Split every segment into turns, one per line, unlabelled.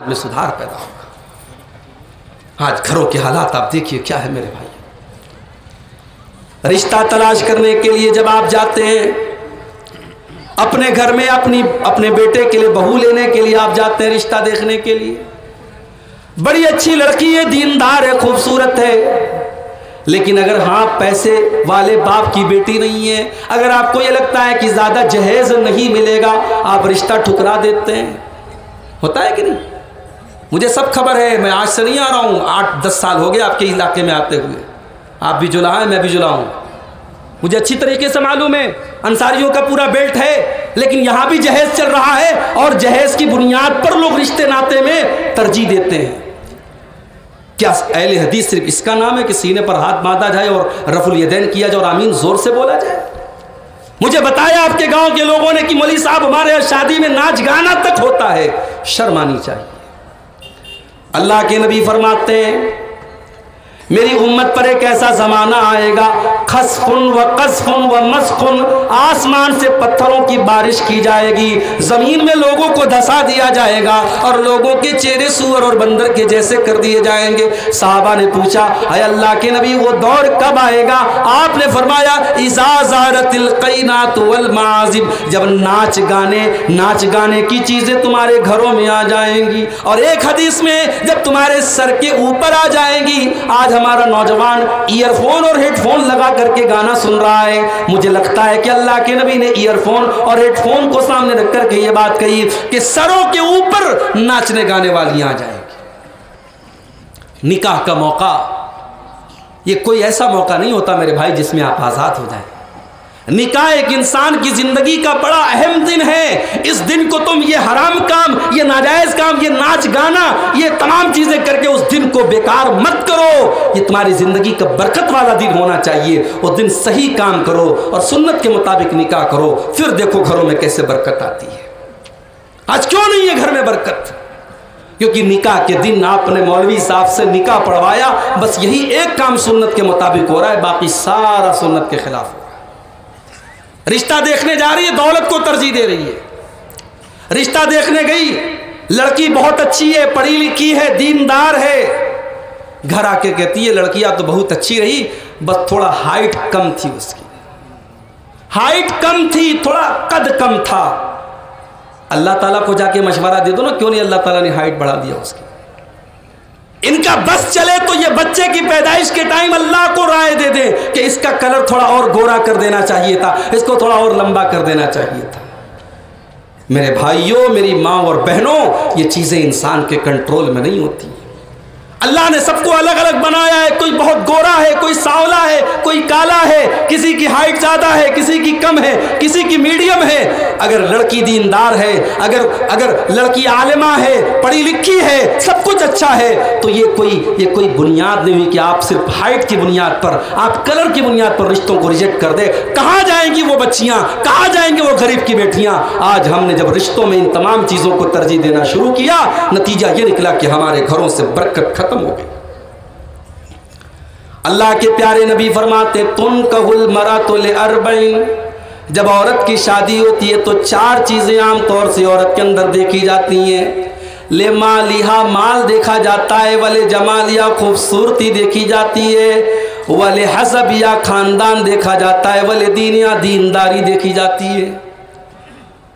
میں سدھار پیدا ہوگا۔ آج گھروں کے حالات آپ دیکھیے کیا ہے میرے بھائی۔ رشتہ تلاش کرنے کے لیے جب آپ جاتے ہیں اپنے گھر میں اپنے بیٹے کے لیے بہو لینے کے لیے آپ جاتے ہیں رشتہ دیکھنے کے لیے، بڑی اچھی لڑکی ہے، دیندار ہے، خوبصورت ہے، لیکن اگر ہاں پیسے والے باپ کی بیٹی نہیں ہے، اگر آپ کو یہ لگتا ہے کہ زیادہ جہیز نہیں ملے گا، آپ رشتہ ٹھکرا دیتے ہیں۔ ہوتا ہے کہ نہیں؟ مجھے سب خبر ہے، میں آج سے نہیں آ رہا ہوں، 8-10 سال ہو گئے آپ کے علاقے میں آتے ہوئے، آپ بھی جلا ہیں میں بھی جلا ہوں، مجھے اچھی طریقے سے معلوم ہے انصاریوں کا پورا بیلٹ ہے، لیکن یہاں بھی جہیز چل رہا ہے، اور جہیز کی بنیاد پر لوگ رشتے ناطے میں ترجیح دیتے ہیں۔ کیا اہل حدیث صرف اس کا نام ہے کہ سینے پر ہاتھ باندھا جائے اور رفع الیدین کیا جائے اور آمین زور سے بولا جائے؟ مجھے بتایا آپ کے گاؤں کے لوگوں نے کہ مولوی صاحب ہمارے یہاں شادی میں ناچ گانا تک ہوتا ہے، شرم آنی چاہیے۔ اللہ کے نبی فرماتے ہیں میری امت پر ایک ایسا زمانہ آئے گا، خسف و قذف و مسخ، آسمان سے پتھروں کی بارش کی جائے گی، زمین میں لوگوں کو دھسا دیا جائے گا اور لوگوں کے چہرے سور اور بندر کے جیسے کر دیے جائیں گے۔ صحابہ نے پوچھا اے اللہ کے نبی وہ دور کب آئے گا؟ آپ نے فرمایا اذا ظہرت القینات والمعازف، جب ناچ گانے کی چیزیں تمہارے گھروں میں آ جائیں گی، اور ایک حدیث میں جب تمہارے سر کے اوپر آ جائیں گی۔ آج ہمارا نوجوان ایئر فون اور ہیڈ فون لگا کر کے گانا سن رہا ہے، مجھے لگتا ہے کہ اللہ کے نبی نے ایئر فون اور ہیڈ فون کو سامنے رکھ کر کے یہ بات کہی کہ سروں کے اوپر ناچنے گانے والیاں آ جائیں گی۔ نکاح کا موقع یہ کوئی ایسا موقع نہیں ہوتا میرے بھائی جس میں آپ آزاد ہو جائیں۔ نکاح ایک انسان کی زندگی کا بڑا اہم دن ہے، اس دن کو تم یہ حرام کام، یہ ناجائز کام، یہ ناچ گانا، یہ تمام چیزیں کر کے اس دن کو بیکار مت کرو۔ یہ تمہاری زندگی کا برکت والا دن ہونا چاہیے، اس دن صحیح کام کرو اور سنت کے مطابق نکاح کرو، پھر دیکھو گھروں میں کیسے برکت آتی ہے۔ آج کیوں نہیں ہے گھر میں برکت؟ کیونکہ نکاح کے دن آپ نے مولوی صاحب سے نکاح پڑھوایا، بس یہی ایک کام سنت کے مطابق ہو رہا ہے، باقی سارا سنت کے خلاف ہو رہا ہے۔ رشتہ دیکھنے جا رہی ہے، دولت کو ترجیح دے رہی ہے۔ رشتہ دیکھنے گئی، لڑکی بہت اچھی ہے، پڑھی لکھی ہے، دیندار ہے، گھر آ کے کہتی ہے لڑکیاں تو بہت اچھی رہی، بس تھوڑا ہائٹ کم تھی، اس کی ہائٹ کم تھی، تھوڑا قد کم تھا۔ اللہ تعالیٰ کو جا کے مشورہ دے دو نا، کیوں نہیں اللہ تعالیٰ نے ہائٹ بڑھا دیا اس کی؟ ان کا بس چلے تو یہ بچے کی پیدائش کے ٹائم اللہ کو رائے دے دیں کہ اس کا کلر تھوڑا اور گورا کر دینا چاہیے تھا، اس کو تھوڑا اور لمبا کر دینا چاہیے تھا۔ میرے بھائیوں، میری ماں اور بہنوں، یہ چیزیں انسان کے کنٹرول میں نہیں ہوتی۔ اللہ نے سب کو الگ الگ بنایا ہے، کوئی بہت گورا ہے، کوئی سانولا ہے، کوئی کالا ہے، کسی کی ہائٹ زیادہ ہے، کسی کی کم ہے، کسی کی میڈیم ہے۔ اگر لڑکی دیندار ہے، اگر لڑکی عالمہ ہے، پڑھی لکھی ہے، سب کچھ اچھا ہے، تو یہ کوئی بنیاد نہیں ہوئی کہ آپ صرف ہائٹ کی بنیاد پر، آپ کلر کی بنیاد پر رشتوں کو ریجیکٹ کر دیں۔ کہاں جائیں گی وہ بچیاں، کہاں جائیں گے وہ غریب کی بیٹیاں؟ آج ہم نے جب رشتوں میں ان تمام چیزوں کو ترجیح دینا شروع کیا، نتیجہ یہ نکلا کہ ہمارے گھروں سے برکت ختم ہو گئی۔ اللہ کے پیارے نبی فرماتے تنکح المرأۃ لاربعین، جب عورت کی شادی ہوتی ہے تو 4 چیزیں عام طور سے عورت کے اندر دیکھی جاتی ہیں۔ لمالہا، مال دیکھا جاتا ہے، ولجمالہا، خوبصورتی دیکھی جاتی ہے، ولحسبہا، خاندان دیکھا جاتا ہے، ولدینہا، دینداری دیکھی جاتی ہے۔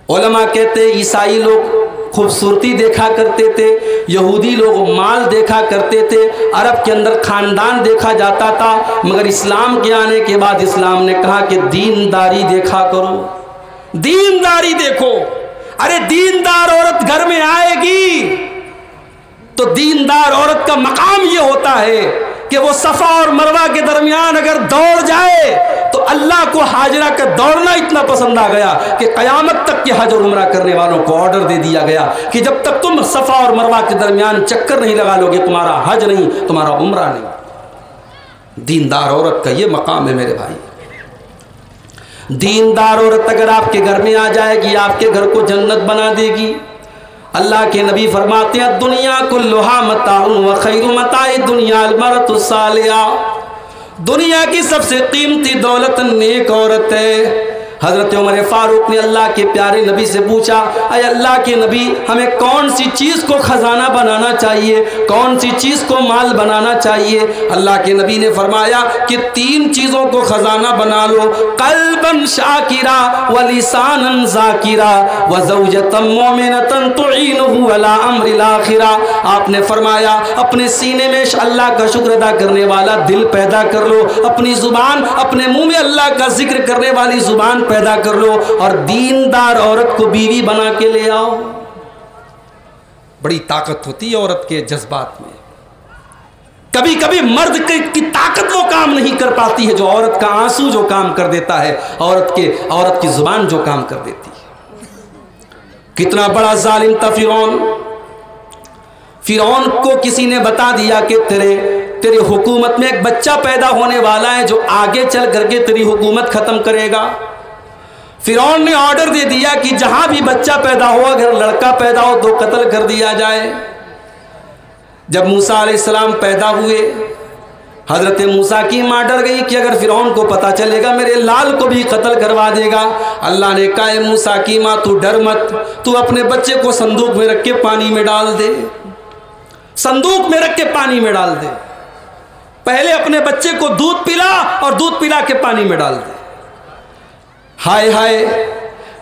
علماء کہتے ہیں عیسائی لوگ خوبصورتی دیکھا کرتے تھے، یہودی لوگ مال دیکھا کرتے تھے، عرب کے اندر خاندان دیکھا جاتا تھا، مگر اسلام کے آنے کے بعد اسلام نے کہا کہ دینداری دیکھا کرو، دینداری دیکھو۔ ارے دیندار عورت گھر میں آئے گی تو دیندار عورت کا مقام یہ ہوتا ہے کہ وہ صفا اور مروہ کے درمیان اگر دوڑ جائے تو اللہ کو حاجرہ کا دوڑنا اتنا پسند آ گیا کہ قیامت تک کے حج اور عمرہ کرنے والوں کو آرڈر دے دیا گیا کہ جب تک تم صفا اور مروہ کے درمیان چکر نہیں لگا لو گے تمہارا حج نہیں، تمہارا عمرہ نہیں۔ دیندار عورت کا یہ مقام ہے میرے بھائی۔ دیندار عورت اگر آپ کے گھر میں آ جائے گی، آپ کے گھر کو جنت بنا دے گی۔ اللہ کے نبی فرماتے ہیں دنیا کلھا متاع وخیر متاع الدنیا المرأۃ الصالحہ، دنیا کی سب سے قیمتی دولت نیک عورت ہے، حضرت عمر فاروق نے اللہ کے پیارے نبی سے پوچھا، اے اللہ کے نبی، ہمیں کون سی چیز کو خزانہ بنانا چاہیے، کون سی چیز کو مال بنانا چاہیے؟ اللہ کے نبی نے فرمایا کہ 3 چیزوں کو خزانہ بنا لو، قلبا شاکرا ولسانا ذاکرا وزوجتا مومنتا تعینہ علی امر الاخرہ۔ آپ نے فرمایا اپنے سینے میں اللہ کا شکر ادا کرنے والا دل پیدا کر لو، اپنی زبان، اپنے منہ میں اللہ کا ذکر کرنے والی زبان پیدا کر لو، اور دیندار عورت کو بیوی بنا کے لے آؤ۔ بڑی طاقت ہوتی ہے عورت کے جذبات میں۔ کبھی کبھی مرد کی طاقت وہ کام نہیں کر پاتی ہے جو عورت کا آنسو جو کام کر دیتا ہے، عورت کی زبان جو کام کر دیتی ہے۔ کتنا بڑا ظالم تھا فرعون۔ فرعون کو کسی نے بتا دیا کہ تیرے حکومت میں ایک بچہ پیدا ہونے والا ہے جو آگے چل کر کے تیری حکومت ختم کرے گا۔ فرعون نے آرڈر دے دیا کہ جہاں بھی بچہ پیدا ہو، اگر لڑکا پیدا ہو تو قتل کر دیا جائے۔ جب موسیٰ علیہ السلام پیدا ہوئے، حضرت موسیٰ کی ماں ڈر گئی کہ اگر فرعون کو پتا چلے گا میرے لال کو بھی قتل کروا دے گا۔ اللہ نے کہا اے موسیٰ کی ماں تو ڈر مت، تو اپنے بچے کو صندوق میں رکھ کے پانی میں ڈال دے، صندوق میں رکھ کے پانی میں ڈال دے۔ پہلے اپنے بچے کو دودھ پلا اور دودھ پلا کے پانی میں ڈال دے۔ ہائے ہائے،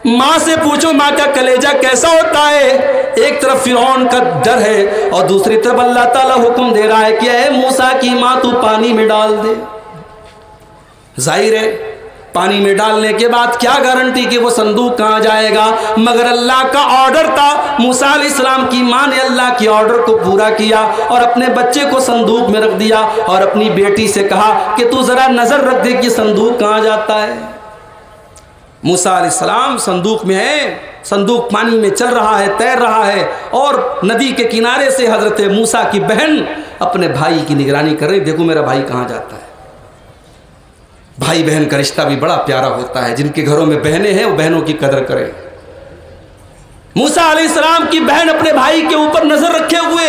ماں سے پوچھو ماں کا کلیجہ کیسا ہوتا ہے۔ ایک طرف فرعون کا ڈر ہے اور دوسری طرف اللہ تعالیٰ حکم دے رہا ہے کہ اے موسیٰ کی ماں تو پانی میں ڈال دے۔ ظاہر ہے پانی میں ڈالنے کے بعد کیا گارنٹی کہ وہ صندوق کہاں جائے گا، مگر اللہ کا آرڈر تھا۔ موسیٰ علیہ السلام کی ماں نے اللہ کے آرڈر کو پورا کیا اور اپنے بچے کو صندوق میں رکھ دیا، اور اپنی بیٹی سے کہا کہ تو ذرا نظر رکھ دے کہ صندوق کہاں جاتا ہے۔ موسیٰ علیہ السلام صندوق میں ہے، صندوق پانی میں چل رہا ہے، تیر رہا ہے، اور ندی کے کنارے سے حضرت موسیٰ کی بہن اپنے بھائی کی نگرانی کر رہی، دیکھو میرا بھائی کہاں جاتا ہے۔ بھائی بہن کا رشتہ بھی بڑا پیارا ہوتا ہے، جن کے گھروں میں بہنیں ہیں وہ بہنوں کی قدر کریں۔ موسیٰ علیہ السلام کی بہن اپنے بھائی کے اوپر نظر رکھے ہوئے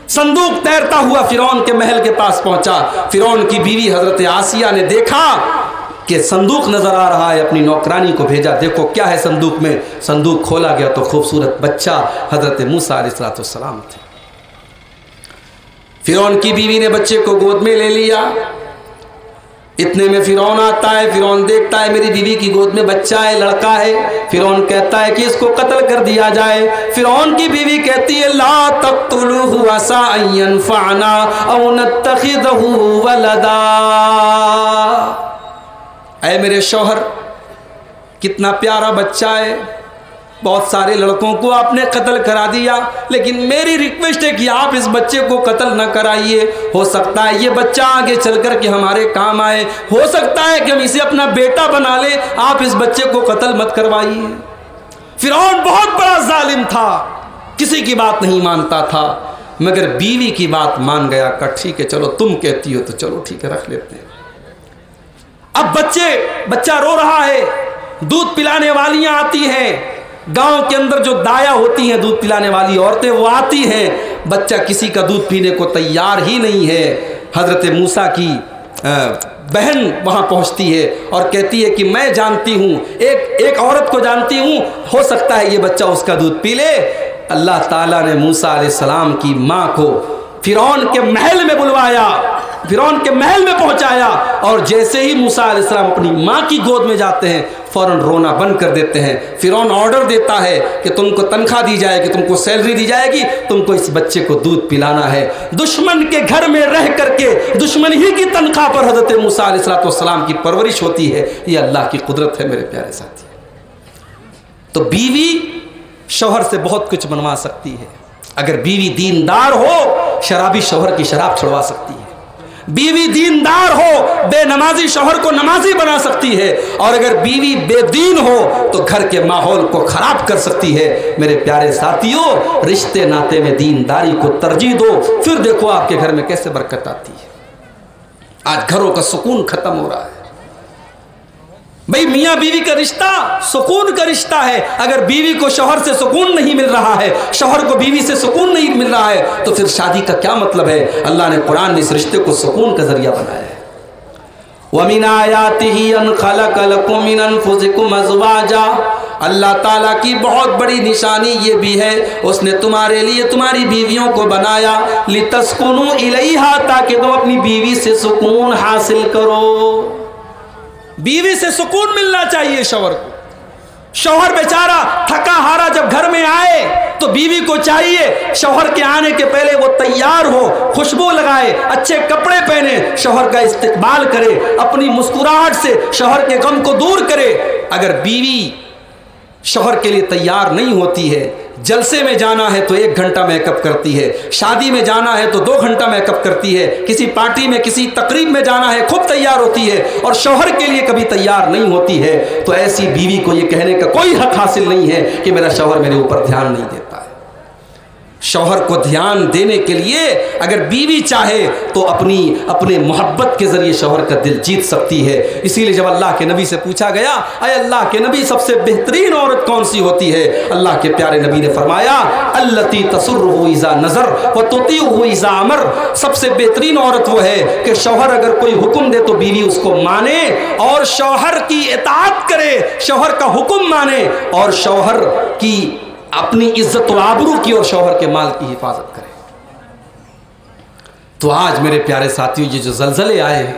صندوق تیرتا ہوا فرعون کے محل کے پاس پہنچا۔ فرعون کی بیوی حضرت آسیہ نے دیکھا کہ صندوق نظر آ رہا ہے، اپنی نوکرانی کو بھیجا، دیکھو کیا ہے صندوق میں۔ صندوق کھولا گیا تو خوبصورت بچہ حضرت موسیٰ علیہ السلام تھے۔ فرعون کی بیوی نے بچے کو گود میں لے لیا۔ اتنے میں فرعون آتا ہے، فرعون دیکھتا ہے میری بیوی کی گود میں بچہ ہے، لڑکا ہے۔ فرعون کہتا ہے کہ اس کو قتل کر دیا جائے۔ فرعون کی بیوی کہتی ہے لا تقتلوہ عسیٰ ان ینفعنا او نتخذہ ولدا۔ اے میرے شوہر، کتنا پیارا بچہ ہے، بہت سارے لڑکوں کو آپ نے قتل کرا دیا، لیکن میری ریکویسٹ ہے کہ آپ اس بچے کو قتل نہ کرائیے۔ ہو سکتا ہے یہ بچہ آگے چل کر کے ہمارے کام آئے، ہو سکتا ہے کہ ہم اسے اپنا بیٹا بنا لیں، آپ اس بچے کو قتل مت کروائیے۔ فرعون بہت بڑا ظالم تھا، کسی کی بات نہیں مانتا تھا، مگر بیوی کی بات مان گیا کہ ٹھیک ہے چلو تم کہتی ہو تو چلو ٹھیک ہے رکھ لیتے ہیں۔ اب بچہ رو رہا ہے، دودھ پلانے والیاں آتی ہیں، گاؤں کے اندر جو دایا ہوتی ہیں دودھ پلانے والی عورتیں وہ آتی ہیں، بچہ کسی کا دودھ پینے کو تیار ہی نہیں ہے۔ حضرت موسیٰ کی بہن وہاں پہنچتی ہے اور کہتی ہے کہ میں جانتی ہوں، ایک عورت کو جانتی ہوں، ہو سکتا ہے یہ بچہ اس کا دودھ پی لے۔ اللہ تعالیٰ نے موسیٰ علیہ السلام کی ماں کو فرعون کے محل میں بلوایا، فرعون کے محل میں پہنچایا، اور جیسے ہی موسیٰ علیہ السلام اپنی ماں کی گود میں جاتے ہیں فوراً رونا بند کر دیتے ہیں۔ فرعون آرڈر دیتا ہے کہ تم کو تنخواہ دی جائے گی، تم کو سیلری دی جائے گی، تم کو اس بچے کو دودھ پلانا ہے۔ دشمن کے گھر میں رہ کر کے دشمن ہی کی تنخواہ پر حضرت موسیٰ علیہ السلام کی پرورش ہوتی ہے، یہ اللہ کی قدرت ہے میرے پیارے ساتھی۔ تو بیوی شوہر سے بہت کچھ بنوا سکتی ہے، اگر بیوی دیندار ہو شرابی شوہر کی شراب چھڑوا سکتی ہے، بیوی دیندار ہو بے نمازی شوہر کو نمازی بنا سکتی ہے، اور اگر بیوی بے دین ہو تو گھر کے ماحول کو خراب کر سکتی ہے۔ میرے پیارے ساتھیوں، رشتے ناتے میں دینداری کو ترجیح دو، پھر دیکھو آپ کے گھر میں کیسے برکت آتی ہے۔ آج گھروں کا سکون ختم ہو رہا ہے۔ بھئی میاں بیوی کا رشتہ سکون کا رشتہ ہے، اگر بیوی کو شوہر سے سکون نہیں مل رہا ہے، شوہر کو بیوی سے سکون نہیں مل رہا ہے، تو پھر شادی کا کیا مطلب ہے؟ اللہ نے قرآن میں اس رشتے کو سکون کا ذریعہ بنایا ہے۔ وَمِنْ آيَاتِهِ أَنْ خَلَقَ لَكُم مِّنْ أَنفُسِكُمْ أَزْوَاجًا، اللہ تعالیٰ کی بہت بڑی نشانی یہ بھی ہے اس نے تمہارے لیے تمہاری بیویوں کو بنایا لِتَسْكُنُوا إِلَيْهَا، تاکہ تم اپنی بیوی سے سکون حاصل کرو۔ بیوی سے سکون ملنا چاہیے شوہر کو۔ شوہر بیچارہ تھکا ہارا جب گھر میں آئے تو بیوی کو چاہیے شوہر کے آنے کے پہلے وہ تیار ہو، خوشبو لگائے، اچھے کپڑے پہنے، شوہر کا استقبال کرے، اپنی مسکراہٹ سے شوہر کے غم کو دور کرے۔ اگر بیوی شوہر کے لیے تیار نہیں ہوتی ہے، جلسے میں جانا ہے تو 1 گھنٹہ میک اپ کرتی ہے، شادی میں جانا ہے تو 2 گھنٹہ میک اپ کرتی ہے، کسی پارٹی میں کسی تقریب میں جانا ہے خود تیار ہوتی ہے، اور شوہر کے لیے کبھی تیار نہیں ہوتی ہے، تو ایسی بیوی کو یہ کہنے کا کوئی حق حاصل نہیں ہے کہ میرا شوہر میرے اوپر دھیان نہیں دیتا ہے۔ شوہر کو دھیان دینے کے لیے اگر بیوی چاہے تو اپنے محبت کے ذریعے شوہر کا دل جیت سکتی ہے۔ اسی لیے جب اللہ کے نبی سے پوچھا گیا اے اللہ کے نبی سب سے بہترین عورت کون سی ہوتی ہے، اللہ کے پیارے نبی نے فرمایا التی تسرہ اذا نظر وتطیعہ اذا امر، سب سے بہترین عورت وہ ہے کہ شوہر اگر کوئی حکم دے تو بیوی اس کو مانے اور شوہر کی اطاعت کرے، شوہر کا حکم مانے، اور شوہر کی اپنی عزت و آبرو کی اور شوہر کے مال کی حفاظت کرے۔ تو آج میرے پیارے ساتھیوں یہ جو زلزلے آئے ہیں